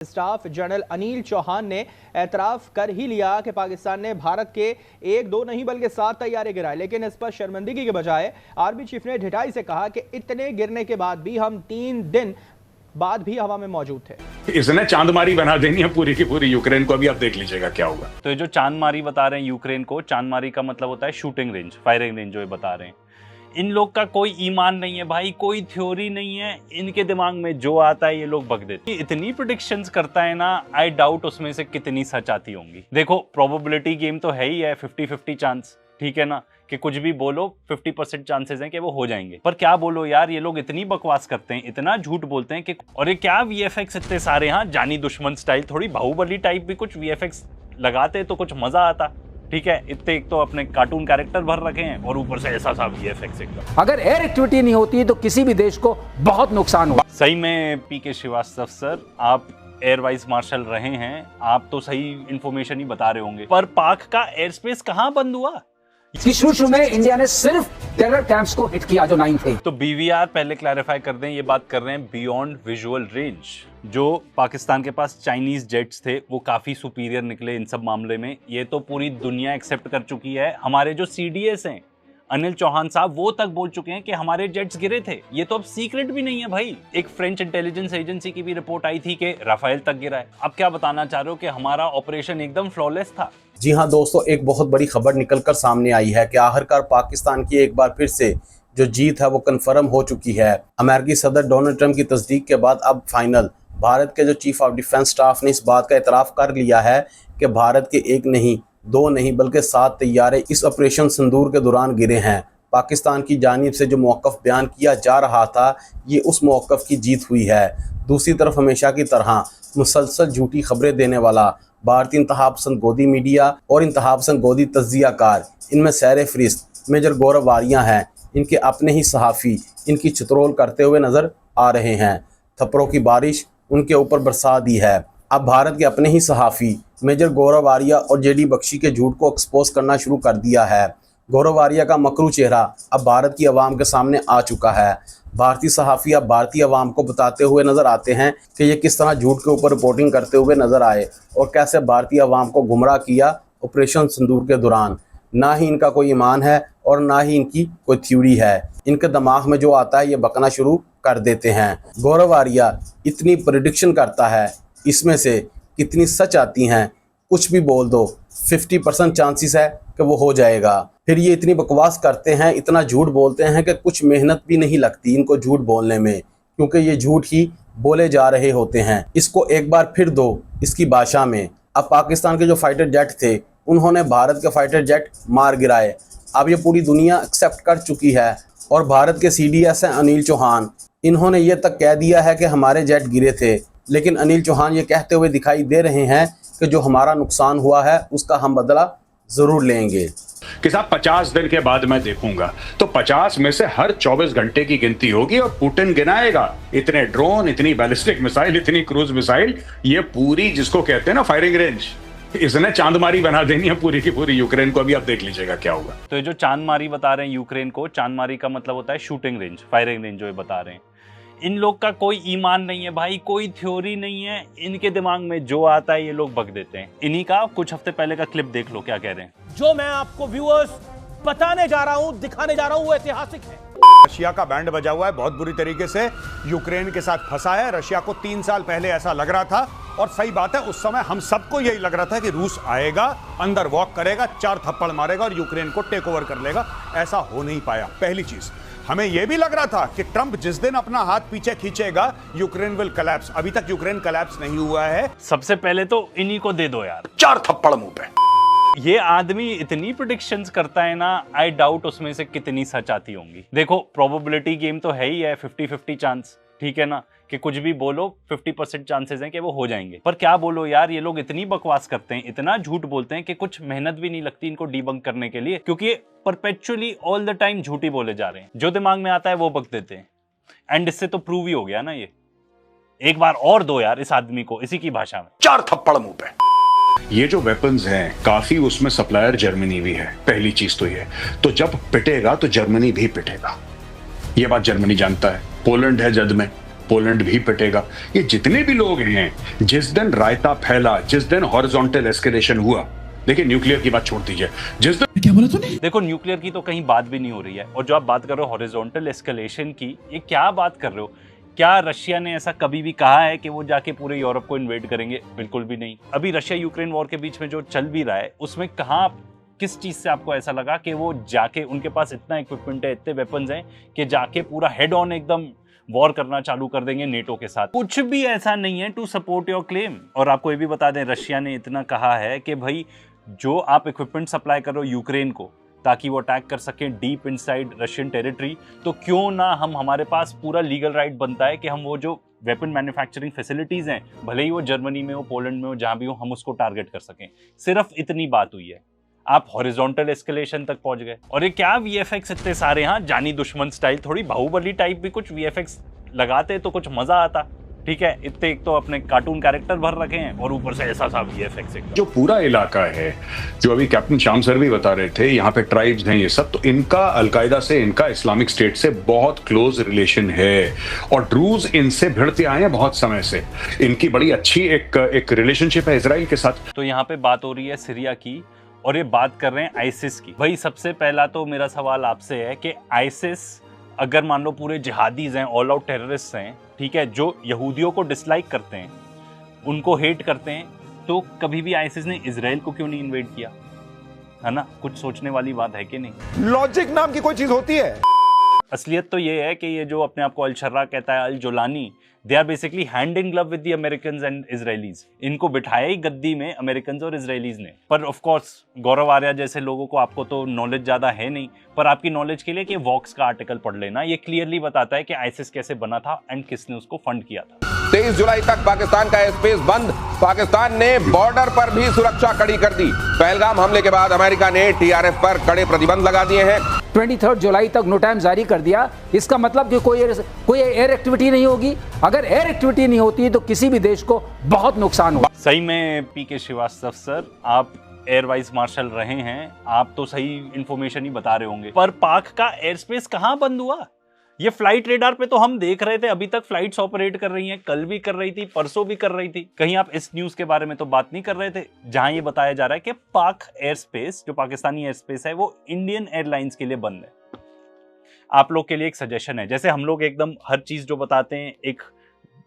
Staff general Anil Chauhan ने एतराफ़ कर ही लिया कि पाकिस्तान ने भारत के 1-2 नहीं बल्कि 7 तैयारे गिराए, लेकिन इस पर शर्मिंदगी के बजाय आर्मी चीफ ने ढिठाई से कहा कि इतने गिरने के बाद भी हम 3 दिन बाद भी हवा में मौजूद थे। इसने चांदमारी बना देनी है पूरी की पूरी यूक्रेन को। अभी आप देख लीजिएगा क्या होगा। तो ये जो चांदमारी बता रहे हैं यूक्रेन को, चांदमारी का मतलब होता है शूटिंग रेंज, फायरिंग रेंज जो ये बता रहे हैं। इन लोग का कोई ईमान नहीं है भाई, कोई थ्योरी नहीं है, इनके दिमाग में जो आता है ये लोग बक देते हैं। इतनी प्रेडिक्शंस करता है ना, आई डाउट उसमें से कितनी सच आती होंगी। देखो प्रोबेबिलिटी गेम तो है ही है, 50-50 चांस, ठीक है ना, कि कुछ भी बोलो 50% चांसेस हैं कि वो हो जाएंगे। पर क्या बोलो यार, ये लोग इतनी बकवास करते हैं, इतना झूठ बोलते हैं कि, और ये क्या वीएफएक्स इतने सारे, हाँ जानी दुश्मन स्टाइल, थोड़ी बाहुबली टाइप भी कुछ वीएफएक्स लगाते तो कुछ मजा आता। ठीक है, इतने एक तो अपने कार्टून कैरेक्टर भर रखे हैं और ऊपर से ऐसा सा वीएफएक्स एकदम। अगर एयर एक्टिविटी नहीं होती तो किसी भी देश को बहुत नुकसान होगा। सही में पीके श्रीवास्तव सर, आप एयर वाइस मार्शल रहे हैं, आप तो सही इंफॉर्मेशन ही बता रहे होंगे। पर पाक का एयर स्पेस कहाँ बंद हुआ? शुरू में इंडिया ने सिर्फ टेरर कैंप्स को हिट किया जो 9 थे। तो बीवीआर पहले क्लैरिफाई कर दें, ये बात कर रहे हैं बियॉन्ड विजुअल रेंज। जो पाकिस्तान के पास चाइनीज जेट्स थे वो काफी सुपीरियर निकले इन सब मामले में, ये तो पूरी दुनिया एक्सेप्ट कर चुकी है। हमारे जो सीडीएस हैं अनिल चौहान साहब, वो तक बोल चुके हैं कि हमारे जेट्स गिरे थे। ये तो अब सीक्रेट भी नहीं है भाई। एक फ्रेंच इंटेलिजेंस एजेंसी की भी रिपोर्ट आई थी कि राफेल तक गिरा है। अब क्या बताना चाह रहे हो कि हमारा ऑपरेशन एकदम फ्लॉलेस था? जी हाँ दोस्तों, एक बहुत बड़ी खबर निकलकर सामने आई है कि आखिरकार पाकिस्तान की एक बार फिर से जो जीत है वो कंफर्म हो चुकी है। अमेरिकी सदर डोनाल्ड ट्रंप की तस्दीक के बाद अब फाइनल भारत के जो चीफ ऑफ डिफेंस स्टाफ ने इस बात का एतराफ़ कर लिया है कि भारत के 1 नहीं 2 नहीं बल्कि 7 तैयारे इस ऑपरेशन सिंदूर के दौरान गिरे हैं। पाकिस्तान की जानिब से जो मौक़िफ़ बयान किया जा रहा था, ये उस मौक़िफ़ की जीत हुई है। दूसरी तरफ हमेशा की तरह मुसलसल झूठी खबरें देने वाला भारतीय इंतहा पसंद गोदी मीडिया और इंतहा पसंद गोदी तज्जियाकार, इनमें सैर फरिस्त मेजर गौरव वारियाँ हैं। इनके अपने ही सहाफ़ी इनकी चित्रोल करते हुए नज़र आ रहे हैं। थप्पड़ों की बारिश उनके ऊपर बरसा दी है। अब भारत के अपने ही सहाफ़ी मेजर गौरव वारिया और जेडी बख्शी के झूठ को एक्सपोज करना शुरू कर दिया है। गौरव वारिया का मकरू चेहरा अब भारत की आवाम के सामने आ चुका है। भारतीय सहाफ़ी अब भारतीय आवाम को बताते हुए नज़र आते हैं कि ये किस तरह झूठ के ऊपर रिपोर्टिंग करते हुए नज़र आए और कैसे भारतीय आवाम को गुमराह किया ऑपरेशन सिंदूर के दौरान। ना ही इनका कोई ईमान है और ना ही इनकी कोई थ्योरी है। इनके दिमाग में जो आता है ये बकना शुरू कर देते हैं। गौरव वारिया इतनी प्रेडिक्शन करता है, इसमें से कितनी सच आती हैं कुछ भी बोल दो, 50% चांसेस है कि वो हो जाएगा। फिर ये इतनी बकवास करते हैं, इतना झूठ बोलते हैं कि कुछ मेहनत भी नहीं लगती इनको झूठ बोलने में, क्योंकि ये झूठ ही बोले जा रहे होते हैं। इसको एक बार फिर दो इसकी भाषा में। अब पाकिस्तान के जो फाइटर जेट थे उन्होंने भारत के फाइटर जेट मार गिराए। अब ये पूरी दुनिया एक्सेप्ट कर चुकी है और भारत के सीडीएस हैं अनिल चौहान, इन्होंने ये तक कह दिया है कि हमारे जेट गिरे थे। लेकिन अनिल चौहान ये कहते हुए दिखाई दे रहे हैं कि जो हमारा नुकसान हुआ है उसका हम बदला जरूर लेंगे। कि साहब 50 दिन के बाद मैं देखूंगा, तो 50 में से हर 24 घंटे की गिनती होगी और पुतिन गिनाएगा। इतने ड्रोन, इतनी बैलिस्टिक मिसाइल, इतनी क्रूज मिसाइल, ये पूरी जिसको कहते हैं ना फायरिंग रेंज, इसने चांदमारी बना देनी है पूरी की पूरी यूक्रेन को। अभी आप देख लीजिएगा क्या होगा। तो ये जो चांदमारी बता रहे हैं यूक्रेन को, चांदमारी का मतलब होता है शूटिंग रेंज, फायरिंग रेंज जो ये बता रहे हैं। इन लोग का कोई ईमान नहीं है भाई, कोई थ्योरी नहीं है, इनके दिमाग में जो आता है ये लोग बक देते हैं। इन्हीं का कुछ हफ्ते पहले का क्लिप देख लो क्या कह रहे हैं। जो मैं आपको व्यूअर्स बताने जा रहा हूं, दिखाने जा रहा हूं, वो ऐतिहासिक है। रशिया का बैंड बजा हुआ है, बहुत बुरी तरीके से यूक्रेन के साथ फंसा है। रशिया को 3 साल पहले ऐसा लग रहा था, और सही बात है, उस समय हम सबको यही लग रहा था कि रूस आएगा, अंदर वॉक करेगा, 4 थप्पड़ मारेगा और यूक्रेन को टेक ओवर कर लेगा। ऐसा हो नहीं पाया। पहली चीज, हमें यह भी लग रहा था कि ट्रंप जिस दिन अपना हाथ पीछे खींचेगा यूक्रेन विल कोलैप्स। अभी तक यूक्रेन कोलैप्स नहीं हुआ है। सबसे पहले तो इन्हीं को दे दो यार 4 थप्पड़ मुंह पे। ये आदमी इतनी प्रेडिक्शंस करता है ना, आई डाउट उसमें से कितनी सच आती होंगी। देखो प्रोबेबिलिटी गेम तो है ही है, 50-50 चांस, ठीक है ना, कि कुछ भी बोलो 50% चांसेस हैं कि वो हो जाएंगे। पर क्या बोलो यार, ये लोग इतनी बकवास करते हैं, इतना झूठ बोलते हैं कि कुछ मेहनत भी नहीं लगती इनको डीबंक करने के लिए, क्योंकि ये परपेचुअली ऑल द टाइम झूठी बोले जा रहे हैं। जो दिमाग में आता है वो बक देते हैं। एंड इससे तो प्रूव ही हो गया ना। ये एक बार और दो यार इस आदमी को इसी की भाषा में 4 थप्पड़ मुंह पे। ये जो वेपन्स हैं काफी, उसमें सप्लायर जर्मनी भी है। पहली चीज तो ये, तो जब पिटेगा तो जर्मनी भी पिटेगा, ये बात जर्मनी जानता है। पोलैंड है जद में, पोलैंड भी पिटेगा। ये जितने भी लोग हैं, जिस दिन रायता फैला, जिस दिन हॉरिजॉन्टल एस्केलेशन हुआ, देखिए न्यूक्लियर की बात छोड़ दीजिए, जिस दिन क्या बोला तूने? देखो न्यूक्लियर की तो कहीं बात भी नहीं हो रही है, और जो आप बात कर रहे हो हॉरिजॉन्टल एस्केलेशन की, ये क्या बात कर रहे हो? क्या रशिया ने ऐसा कभी भी कहा है कि वो जाके पूरे यूरोप को इन्वेड करेंगे? बिल्कुल भी नहीं। अभी रशिया यूक्रेन वॉर के बीच में जो चल भी रहा है, उसमें कहाँ किस चीज से आपको ऐसा लगा कि वो जाके, उनके पास इतना इक्विपमेंट है, इतने वेपन्स हैं कि जाके पूरा हेड ऑन एकदम वॉर करना चालू कर देंगे नेटो के साथ? कुछ भी ऐसा नहीं है टू सपोर्ट योर क्लेम। और आपको ये भी बता दें, रशिया ने इतना कहा है कि भाई जो आप इक्विपमेंट सप्लाई करो यूक्रेन को ताकि वो अटैक कर सकें डीप इनसाइड रशियन टेरिटरी, तो क्यों ना हमारे पास पूरा लीगल राइट बनता है कि हम वो जो वेपन मैन्युफैक्चरिंग फैसिलिटीज हैं, भले ही वो जर्मनी में हो, पोलैंड में हो, जहां भी हो, हम उसको टारगेट कर सकें। सिर्फ इतनी बात हुई है, आप हॉरिजॉन्टल एस्केलेशन तक पहुंच गए। और ये क्या वीएफएक्स इतने सारे, यहाँ जानी दुश्मन स्टाइल, थोड़ी बाहुबली टाइप भी कुछ वीएफएक्स लगाते तो कुछ मजा आता। ठीक है, इतने एक तो अपने कार्टून कैरेक्टर भर रखे हैं और ऊपर से ऐसा सा वीएफएक्स। जो पूरा इलाका है, जो अभी कैप्टन श्याम सर भी बता रहे थे, यहाँ पे ट्राइब्स हैं ये सब, तो इनका अलकायदा से, इनका इस्लामिक स्टेट से बहुत क्लोज रिलेशन है, और ड्रूज इनसे भिड़ते आए हैं बहुत समय से। इनकी बड़ी अच्छी एक रिलेशनशिप है इजराइल के साथ। तो यहाँ पे बात हो रही है सीरिया की, और ये बात कर रहे हैं आइसिस की। भाई सबसे पहला तो मेरा सवाल आपसे है कि आइसिस अगर मान लो पूरे जिहादीज हैं, ऑल आउट टेररिस्ट हैं, ठीक है, जो यहूदियों को डिसलाइक करते हैं, उनको हेट करते हैं, तो कभी भी आइसिस ने इजराइल को क्यों नहीं इन्वेड किया? है ना, कुछ सोचने वाली बात है कि नहीं? लॉजिक नाम की कोई चीज होती है? असलियत तो ये है कि ये जो अपने आप को अल शर्रा कहता है, al Jolani, they are basically hand in glove with the Americans and Israelis. इनको बिठाया ही गद्दी में अमेरिकन्स और इजरायलीज ने। पर ऑफ कोर्स गौरव आर्या जैसे लोगों को, आपको तो नॉलेज ज्यादा है नहीं, पर आपकी नॉलेज के लिए कि वॉक्स का आर्टिकल पढ़ लेना, ये क्लियरली बताता है कि आईसिस कैसे बना था एंड किसने उसको फंड किया था। 23 जुलाई तक पाकिस्तान का एयर स्पेस बंद। पाकिस्तान ने बॉर्डर पर भी सुरक्षा कड़ी कर दी। पहलगाम हमले के बाद अमेरिका ने टीआरएफ पर कड़े प्रतिबंध लगा दिए हैं। 23 जुलाई तक नो टाइम जारी कर दिया। इसका मतलब कि कोई एयर एक्टिविटी नहीं होगी। अगर एयर एक्टिविटी नहीं होती तो किसी भी देश को बहुत नुकसान होगा। सही में पीके श्रीवास्तव सर, आप एयर वाइस मार्शल रहे हैं, आप तो सही इंफॉर्मेशन ही बता रहे होंगे। पर पाक का एयर स्पेस कहां बंद हुआ? ये फ्लाइट रेडार पे तो हम देख रहे थे, अभी तक फ्लाइट्स ऑपरेट कर रही हैं, कल भी कर रही थी, परसों भी कर रही थी। कहीं आप इस न्यूज के बारे में तो बात नहीं कर रहे थे जहां ये बताया जा रहा है कि पाक एयर स्पेस, जो पाकिस्तानी एयर स्पेस है, वो इंडियन एयरलाइंस के लिए बंद है। आप लोग के लिए एक सजेशन है, जैसे हम लोग एकदम हर चीज जो बताते हैं एक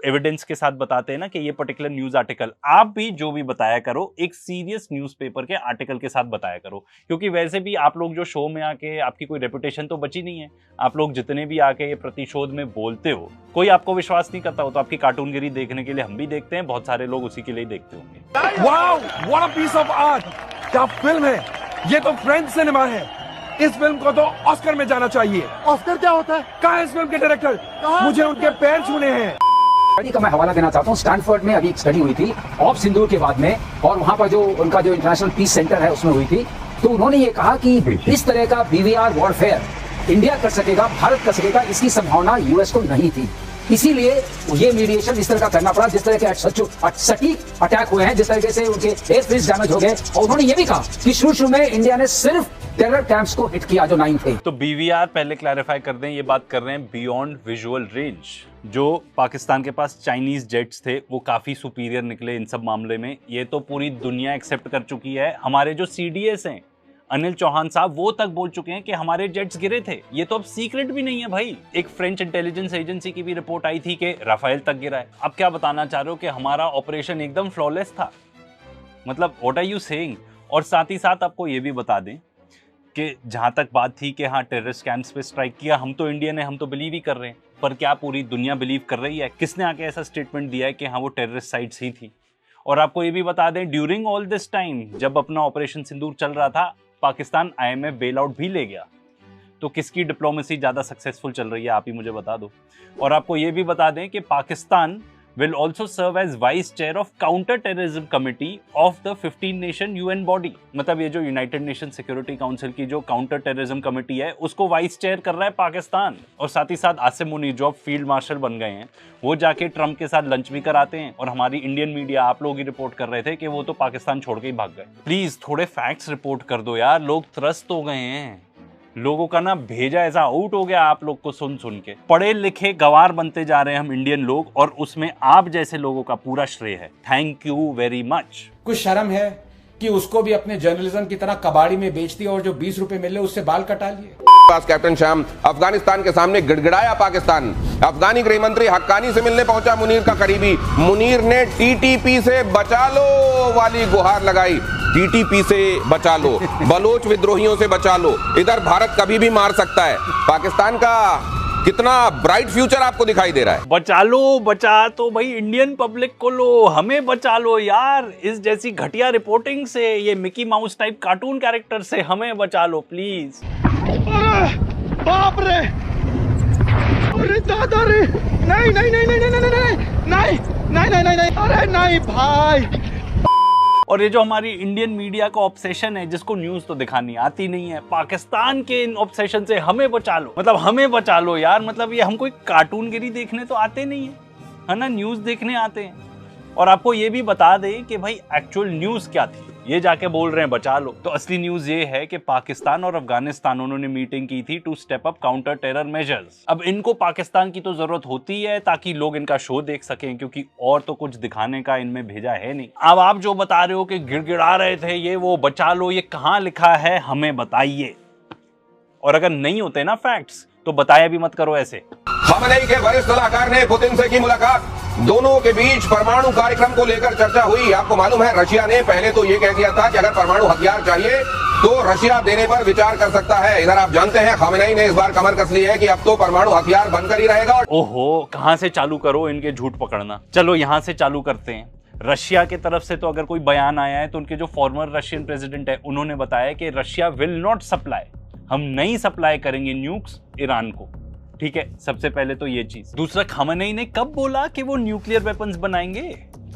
एविडेंस के साथ बताते हैं ना कि ये पर्टिकुलर न्यूज आर्टिकल, आप भी जो भी बताया करो एक सीरियस न्यूज़पेपर के आर्टिकल के साथ बताया करो, क्योंकि वैसे भी आप लोग जो शो में आके, आपकी कोई रेपुटेशन तो बची नहीं है। आप लोग जितने भी आके ये प्रतिशोध में बोलते हो, कोई आपको विश्वास नहीं करता हो, तो आपकी कार्टूनगिरी देखने के लिए हम भी देखते हैं, बहुत सारे लोग उसी के लिए देखते होंगे। Wow, what a piece of art! क्या फिल्म है ये, तो फ्रेंच सिनेमा है। इस फिल्म को तो ऑस्कर में जाना चाहिए। ऑस्कर क्या होता है? कहाँ है इस फिल्म के डायरेक्टर? मुझे उनके पैर छूने हैं। स्टडी का मैं हवाला देना चाहता हूँ। स्टैनफोर्ड में अभी एक स्टडी हुई थी ऑफ सिंदूर के बाद में, और वहां पर जो उनका जो इंटरनेशनल पीस सेंटर है उसमें हुई थी। तो उन्होंने ये कहा कि इस तरह का बीवीआर वॉरफेयर इंडिया कर सकेगा, भारत कर सकेगा, इसकी संभावना यूएस को नहीं थी। इसीलिए ये मीडिएशन इस तरह का करना पड़ा, जिस तरह के सटीक अटैक हुए हैं, जिस तरीके से उनके एयर स्पेस डैमेज हो गए। और उन्होंने ये भी कहा कि शुरू में इंडिया ने सिर्फ टेरर कैंप्स को हिट किया जो 9 थे। तो बीवीआर पहले क्लैरिफाई कर दें, ये बात कर रहे हैं बियॉन्ड विजुअल रेंज। जो पाकिस्तान के पास चाइनीज जेट्स थे वो काफी सुपीरियर निकले इन सब मामले में। ये तो पूरी दुनिया एक्सेप्ट कर चुकी है। हमारे जो सीडीएस हैं, अनिल चौहान साहब, वो तक बोल चुके हैं कि हमारे जेट्स गिरे थे। ये तो अब सीक्रेट भी नहीं है भाई। एक फ्रेंच इंटेलिजेंस एजेंसी की भी रिपोर्ट आई थी कि राफेल तक गिरा है। अब क्या बताना चाह रहे हो कि हमारा ऑपरेशन एकदम फ्लॉलेस था? मतलब व्हाट आर यू सेइंग? और साथ ही साथ आपको ये भी बता दें कि जहां तक बात थी कि हाँ टेररिस्ट कैंप्स पे स्ट्राइक किया, हम तो इंडियन है, हम तो बिलीव ही कर रहे हैं, पर क्या पूरी दुनिया बिलीव कर रही है? किसने आके ऐसा स्टेटमेंट दिया है कि हाँ वो टेररिस्ट साइट्स ही थी? और आपको ये भी बता दें, ड्यूरिंग ऑल दिस टाइम जब अपना ऑपरेशन सिंदूर चल रहा था, पाकिस्तान आईएमएफ बेल आउट भी ले गया। तो किसकी डिप्लोमेसी ज्यादा सक्सेसफुल चल रही है, आप ही मुझे बता दो। और आपको ये भी बता दें कि Pakistan will also serve as vice chair of counter terrorism committee of the 15 nation UN body। मतलब ये जो यूनाइटेड नेशन सिक्योरिटी काउंसिल की जो काउंटर टेररिज्म कमेटी है, उसको वाइस चेयर कर रहा है पाकिस्तान। और साथ ही साथ आसिम मुनीर जो अब फील्ड मार्शल बन गए हैं, वो जाके ट्रंप के साथ लंच भी कराते हैं। और हमारी इंडियन मीडिया, आप लोग ही रिपोर्ट कर रहे थे कि वो तो पाकिस्तान छोड़ के ही भाग गए। प्लीज थोड़े फैक्ट्स रिपोर्ट कर दो यार, लोग त्रस्त हो गए हैं। लोगों का ना भेजा ऐसा आउट हो गया आप लोग को सुन सुन के। पढ़े लिखे गवार बनते जा रहे हैं हम इंडियन लोग, और उसमें आप जैसे लोगों का पूरा श्रेय है। Thank you very much. कुछ शर्म है कि उसको भी अपने जर्नलिज्म की तरह कबाड़ी में बेच दिया और जो 20 रुपए मिले उससे बाल कटा लिए। पास कैप्टन शाम, अफगानिस्तान के सामने गिड़गिड़ाया पाकिस्तान। अफगानी गृह मंत्री हक्कानी से मिलने पहुंचा मुनीर का करीबी। मुनीर ने टीटीपी से बचा लो वाली गुहार लगाई। टीटीपी से बचा लो, बलोच विद्रोहियों से बचा लो, इधर भारत कभी भी मार सकता है। पाकिस्तान का कितना ब्राइट फ्यूचर आपको दिखाई दे रहा है। बचा लो, बचा तो भाई इंडियन पब्लिक को लो, हमें बचा लो यार। इस जैसी घटिया रिपोर्टिंग से, ये Mickey mouse type cartoon character से हमें बचा लो प्लीज। बाप रे, अरे दादा रे, नहीं नहीं नहीं नहीं नहीं नहीं नहीं नहीं नहीं नहीं नहीं, अरे नहीं भाई। और ये जो हमारी इंडियन मीडिया का ऑब्सेशन है, जिसको न्यूज तो दिखानी आती नहीं है, पाकिस्तान के इन ऑब्सेशन से हमें बचा लो, मतलब हमें बचा लो यार। मतलब ये हम कोई कार्टूनगिरी देखने तो आते नहीं है ना, न्यूज देखने आते हैं। और आपको ये भी बता दें कि भाई एक्चुअल न्यूज क्या थी, ये जाके बोल रहे हैं बचा लो। तो असली न्यूज ये है कि पाकिस्तान और अफगानिस्तान उन्होंने मीटिंग की थी to step up counter terror measures. अब इनको पाकिस्तान की तो जरूरत होती है ताकि लोग इनका शो देख सकें, क्योंकि और तो कुछ दिखाने का इनमें भेजा है नहीं। अब आप जो बता रहे हो कि गिड़गिड़ा रहे थे ये वो बचा लो, ये कहाँ लिखा है हमें बताइए। और अगर नहीं होते ना फैक्ट्स तो बताया भी मत करो ऐसे। खमेनी के वरिष्ठ सलाहकार ने पुतिन से की मुलाकात। दोनों के बीच परमाणु कार्यक्रम को लेकर चर्चा हुई। आपको मालूम है रशिया ने पहले तो ये कह दिया था कि अगर परमाणु हथियार चाहिए तो रशिया देने पर विचार कर सकता है। इधर आप जानते हैं खमेनी ने इस बार कमर कस ली है कि अब तो परमाणु हथियार बनकर ही रहेगा। ओहो, कहां से चालू करो इनके झूठ पकड़ना। चलो यहां से चालू करते हैं। रशिया की तरफ से तो अगर कोई बयान आया है तो उनके जो फॉर्मर रशियन प्रेसिडेंट है उन्होंने बताया कि रशिया विल नॉट सप्लाई, हम नहीं सप्लाई करेंगे न्यूक्स ईरान को। ठीक है, सबसे पहले तो ये चीज। दूसरा, खमेनी ने कब बोला कि वो न्यूक्लियर वेपन्स बनाएंगे?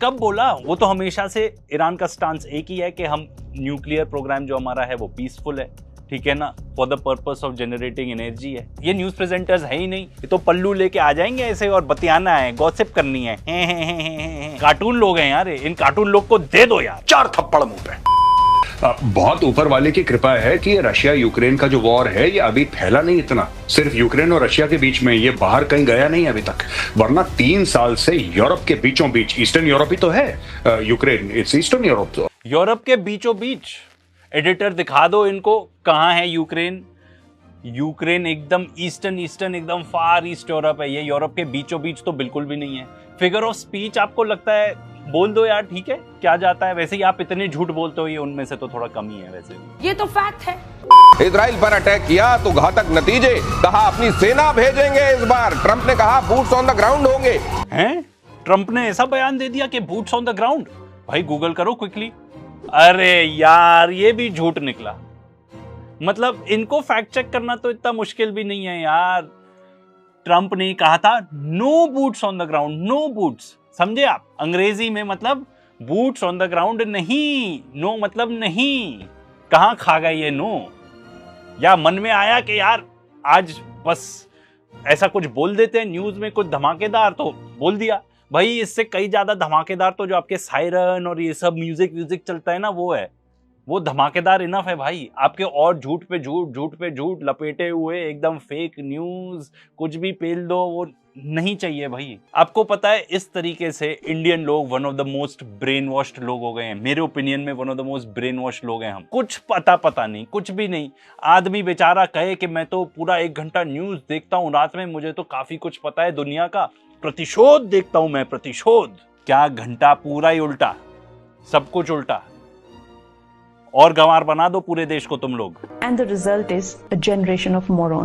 कब बोला? वो तो हमेशा से ईरान का स्टांस एक ही है कि हम न्यूक्लियर प्रोग्राम जो हमारा है वो पीसफुल है, ठीक है ना, for the purpose of generating energy है। ये न्यूज प्रेजेंटर्स है ही नहीं, ये तो पल्लू लेके आ जाएंगे ऐसे और बतियाना है, गॉसिप करनी है। कार्टून लोग हैं यार, इन कार्टून लोग को दे दो यार 4 थप्पड़ मुंह पे। बहुत ऊपर वाले की कृपा है कि ये रशिया यूक्रेन का जो वॉर है ये अभी फैला नहीं इतना, सिर्फ यूक्रेन और रशिया के बीच में, ये बाहर कहीं गया नहीं अभी तक। वरना 3 साल से यूरोप के बीचों बीच, ईस्टर्न यूरोप ही तो है यूक्रेन, इट्स ईस्टर्न यूरोप। तो यूरोप के बीचों बीच, एडिटर दिखा दो इनको कहां है यूक्रेन। यूक्रेन एकदम ईस्टर्न एकदम फार ईस्ट यूरोप है, ये यूरोप के बीचों बीच तो बिल्कुल भी नहीं है। फिगर ऑफ स्पीच आपको लगता है, बोल दो यार, ठीक है, क्या जाता है। वैसे ही आप इतने झूठ बोलते हो, ये उनमें से तो थोड़ा कम ही है वैसे भी। ये तो फैक्ट है। इजराइल पर अटैक किया तो घातक नतीजे, कहा अपनी सेना भेजेंगे इस बार। ट्रंप ने कहा बूट्स ऑन द ग्राउंड होंगे। हैं? ट्रंप ने ऐसा बयान दे दिया कि बूट्स ऑन द ग्राउंड? भाई गूगल करो क्विकली। अरे यार, ये भी झूठ निकला। मतलब इनको फैक्ट चेक करना तो इतना मुश्किल भी नहीं है यार। ट्रंप ने कहा था no boots on the ground, no boots, समझे आप? अंग्रेजी में मतलब बूट्स ऑन द ग्राउंड नहीं, नो मतलब नहीं। कहां खा गए ये नो? या मन में आया कि यार आज बस ऐसा कुछ बोल देते हैं न्यूज में, कुछ धमाकेदार, तो बोल दिया। भाई इससे कई ज्यादा धमाकेदार तो जो आपके सायरन और ये सब म्यूजिक चलता है ना, वो है, वो धमाकेदार इनफ है भाई। आपके और झूठ पे झूठ लपेटे हुए एकदम फेक न्यूज, कुछ भी पेल दो, वो नहीं चाहिए भाई। आपको पता है इस तरीके से इंडियन लोग one of the most brain washed लोग हो गए हैं। मेरे ओपिनियन में one of the most brain washed लोग हैं हम। कुछ पता नहीं, कुछ भी नहीं। आदमी बेचारा कहे कि मैं तो पूरा 1 घंटा न्यूज देखता हूँ रात में, मुझे तो काफी कुछ पता है दुनिया का, प्रतिशोध देखता हूं मैं, प्रतिशोध। क्या घंटा पूरा ही उल्टा, सब कुछ उल्टा, और गंवार बना दो पूरे देश को तुम लोग। And the result is a generation of morons.